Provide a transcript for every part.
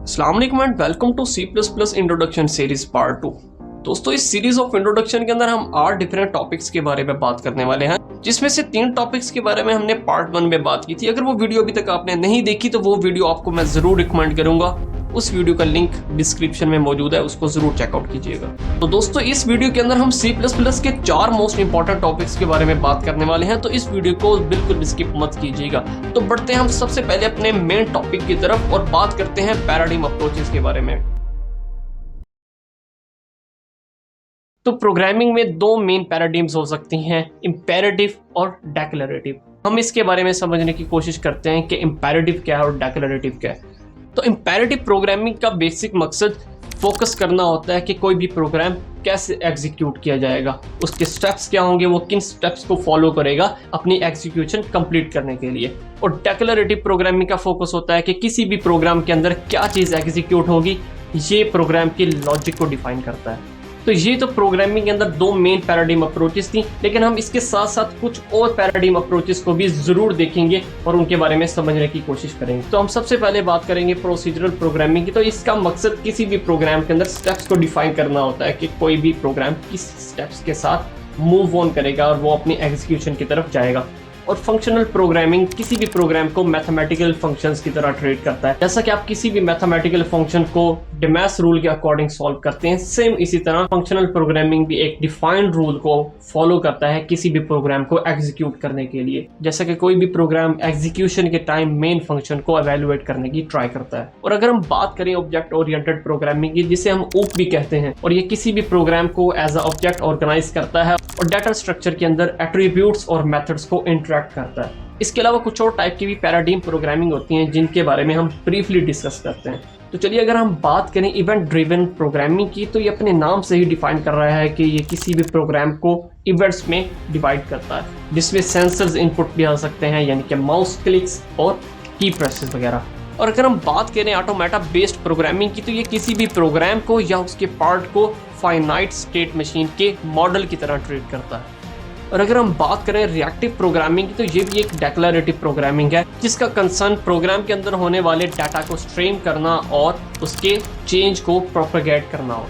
अस्सलाम वालेकुम and welcome to C++ introduction series part 2। दोस्तों, इस सीरीज ऑफ इंट्रोडक्शन के अंदर हम 8 डिफरेंट टॉपिक्स के बारे में बात करने वाले हैं, जिसमें से 3 टॉपिक्स के बारे में हमने पार्ट 1 में बात की थी। अगर वो वीडियो अभी तक आपने नहीं देखी तो वो वीडियो आपको मैं जरूर रिकमेंड करूंगा। उस वीडियो का लिंक डिस्क्रिप्शन में मौजूद है, उसको जरूर चेकआउट कीजिएगा। तो दोस्तों, इस वीडियो के अंदर हम C++ के 4 मोस्ट इंपॉर्टेंट टॉपिक्स के बारे में बात करने वाले हैं, तो इस वीडियो को बिल्कुल भी स्किप मत कीजिएगा। तो बढ़ते हैं हम सबसे पहले अपने मेन टॉपिक की तरफ और बात करते हैं पैराडाइम अप्रोचेस के बारे में। तो प्रोग्रामिंग में 2 मेन पैराडाइम्स हो सकती हैं, इंपेरेटिव और डेक्लरेटिव। हम इसके बारे में समझने की कोशिश करते हैं कि इंपेरेटिव क्या है और डेक्लरेटिव क्या है। तो इंपेरेटिव प्रोग्रामिंग का बेसिक मकसद फोकस करना होता है कि कोई भी प्रोग्राम कैसे एग्जीक्यूट किया जाएगा, उसके स्टेप्स क्या होंगे, वो किन स्टेप्स को फॉलो करेगा अपनी एग्जीक्यूशन कंप्लीट करने के लिए। और डेक्लरेटिव प्रोग्रामिंग का फोकस होता है कि किसी भी प्रोग्राम के अंदर क्या चीज़ एग्जीक्यूट होगी, ये प्रोग्राम की लॉजिक को डिफाइन करता है। तो ये तो प्रोग्रामिंग के अंदर 2 मेन पैराडाइम अप्रोचेस थी, लेकिन हम इसके साथ साथ कुछ और पैराडाइम अप्रोचेस को भी जरूर देखेंगे और उनके बारे में समझने की कोशिश करेंगे। तो हम सबसे पहले बात करेंगे प्रोसीजरल प्रोग्रामिंग की। तो इसका मकसद किसी भी प्रोग्राम के अंदर स्टेप्स को डिफाइन करना होता है कि कोई भी प्रोग्राम किस स्टेप्स के साथ मूव ऑन करेगा और वो अपनी एग्जीक्यूशन की तरफ जाएगा। और फंक्शनल प्रोग्रामिंग किसी भी प्रोग्राम को मैथमेटिकल फंक्शंस की तरह ट्रीट करता है। जैसा कि आप किसी भी मैथमेटिकल फंक्शन को डेमास रूल के अकॉर्डिंग सॉल्व करते हैं, सेम इसी तरह फंक्शनल प्रोग्रामिंग भी एक डिफाइंड रूल को फॉलो करता है किसी भी प्रोग्राम को एग्जीक्यूट करने के लिए। जैसा कि कोई भी प्रोग्राम एग्जीक्यूशन के टाइम मेन फंक्शन को एवेलुएट करने की ट्राई करता है। और अगर हम बात करें ऑब्जेक्ट ओरिएंटेड प्रोग्रामिंग की, जिसे हम OOP भी कहते हैं, और ये किसी भी प्रोग्राम को एज अ ऑब्जेक्ट ऑर्गेनाइज करता है और डाटा स्ट्रक्चर के अंदर एट्रीब्यूट्स और मेथड्स को इंटरैक्ट करता है। इसके अलावा कुछ और टाइप की भी पैराडाइम प्रोग्रामिंग होती हैं, जिनके बारे में हम ब्रीफली डिस्कस करते हैं। तो चलिए, अगर हम बात करें इवेंट ड्रिवन प्रोग्रामिंग की, तो ये अपने नाम से ही डिफाइन कर रहा है कि ये किसी भी प्रोग्राम को इवेंट्स में डिवाइड करता है, जिसमें सेंसर्स इनपुट भी आ सकते हैं, यानी कि माउस क्लिक्स और की प्रेसेस वगैरह। और अगर हम बात करें ऑटोमेटा बेस्ड प्रोग्रामिंग की, तो ये किसी भी प्रोग्राम को या उसके पार्ट को फाइनाइट स्टेट मशीन के मॉडल की तरह ट्रीट करता है। और अगर हम बात करें रिएक्टिव प्रोग्रामिंग की, तो ये भी एक डेक्लरेटिव प्रोग्रामिंग है, जिसका कंसर्न प्रोग्राम के अंदर होने वाले डाटा को स्ट्रीम करना और उसके चेंज को प्रोपेगेट करना हो।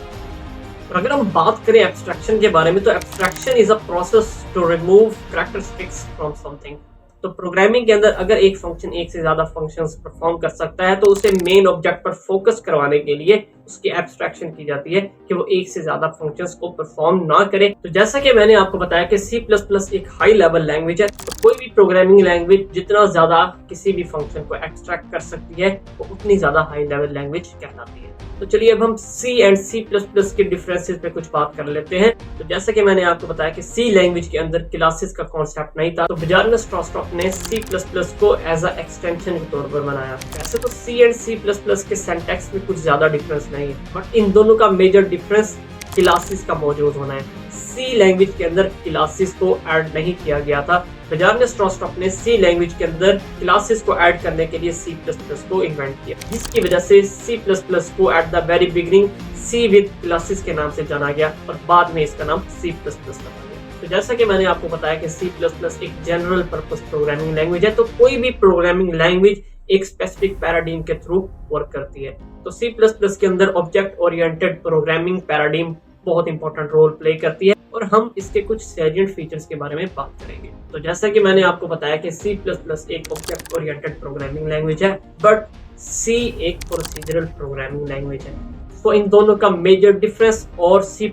और अगर हम बात करें एब्स्ट्रैक्शन के बारे में, तो abstraction is a process to remove characteristics from something. तो प्रोग्रामिंग के अंदर अगर एक फंक्शन एक से ज्यादा फंक्शंस परफॉर्म कर सकता है, तो उसे मेन ऑब्जेक्ट पर फोकस करवाने के लिए उसकी एब्स्ट्रैक्शन की जाती है कि वो एक से ज्यादा फंक्शंस को परफॉर्म ना करे। तो जैसा कि मैंने आपको बताया कि C++ एक हाई लेवल लैंग्वेज है, तो कोई भी प्रोग्रामिंग लैंग्वेज जितना ज्यादा किसी भी फंक्शन को एक्सट्रैक्ट कर सकती है, वो उतनी ज्यादा हाई लेवल लैंग्वेज कहलाती है। तो चलिए, अब हम C एंड C++ के डिफरेंसेस पे कुछ बात कर लेते हैं। तो जैसा कि मैंने आपको बताया कि C लैंग्वेज के अंदर क्लासेस का कॉन्सेप्ट नहीं था, तो बजारनस स्ट्रॉस्टॉक ने C++ को एज अ एक्सटेंशन के तौर पर बनाया। वैसे तो C एंड C++ के सिंटैक्स में कुछ ज्यादा डिफरेंस नहीं है, बट इन दोनों का मेजर डिफरेंस क्लासेस का मौजूद होना है। C लैंग्वेज के अंदर क्लासेस को ऐड नहीं किया गया था। बजारनस स्ट्रॉस्टॉक ने C लैंग्वेज के अंदर क्लासेस को ऐड करने के लिए C++ को इन्वेंट किया, जिसकी वजह से C++ को at the very beginning C with classes के नाम से जाना गया और बाद में इसका नाम C++ रखा गया। तो जैसा कि मैंने आपको बताया कि C++ एक जनरल पर्पस प्रोग्रामिंग लैंग्वेज है, तो कोई भी प्रोग्रामिंग लैंग्वेज एक स्पेसिफिक पैराडाइम के थ्रू वर्क करती है। तो C++ के अंदर ऑब्जेक्ट ओरिएंटेड प्रोग्रामिंग पैराडाइम बहुत इंपॉर्टेंट रोल प्ले करती है, और हम इसके कुछ सैलिएंट फीचर्स के बारे में बात करेंगे। तो जैसा कि मैंने आपको बताया कि C++ एक ऑब्जेक्ट ओरिएंटेड प्रोग्रामिंग लैंग्वेज है, बट C एक प्रोसीजरल प्रोग्रामिंग लैंग्वेज है। तो इन दोनों का मेजर डिफरेंस और C++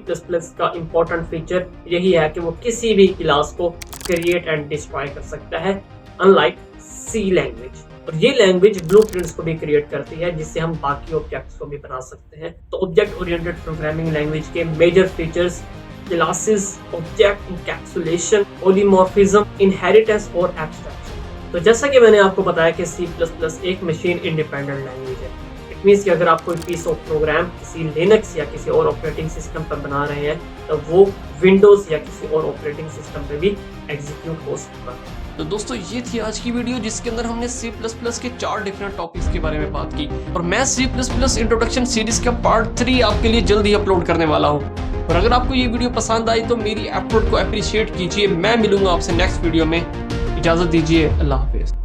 का इंपॉर्टेंट फीचर यही है कि वो किसी भी क्लास को क्रिएट एंड डिस्ट्रॉय कर सकता है, अनलाइक C लैंग्वेज। और ये लैंग्वेज ब्लूप्रिंट्स को भी क्रिएट करती है, जिससे हम बाकी ऑब्जेक्ट्स को भी बना सकते हैं। तो ऑब्जेक्ट ओरिएंटेड प्रोग्रामिंग लैंग्वेज के major features classes, object encapsulation, polymorphism, inheritance और एब्स्ट्रैक्शन। तो जैसा कि मैंने आपको बताया कि C++ एक मशीन इंडिपेंडेंट लैंग्वेज है। इट मींस कि अगर आप कोई पीस ऑफ प्रोग्राम किसी लिनक्स या किसी और ऑपरेटिंग सिस्टम पर बना रहे हैं, तो वो विंडोज या किसी और ऑपरेटिंग सिस्टम पे भी एग्जीक्यूट हो सकता है। तो दोस्तों, ये थी आज की वीडियो, जिसके अंदर हमने C++ के 4 डिफरेंट टॉपिक्स के बारे में बात की, और मैं C++ इंट्रोडक्शन सीरीज का पार्ट 3 आपके लिए जल्द ही अपलोड करने वाला हूँ। और अगर आपको ये वीडियो पसंद आई तो मेरी एफर्ट को अप्रिशिएट कीजिए। मैं मिलूंगा आपसे नेक्स्ट वीडियो में। इजाजत दीजिए, अल्लाह हाफिज।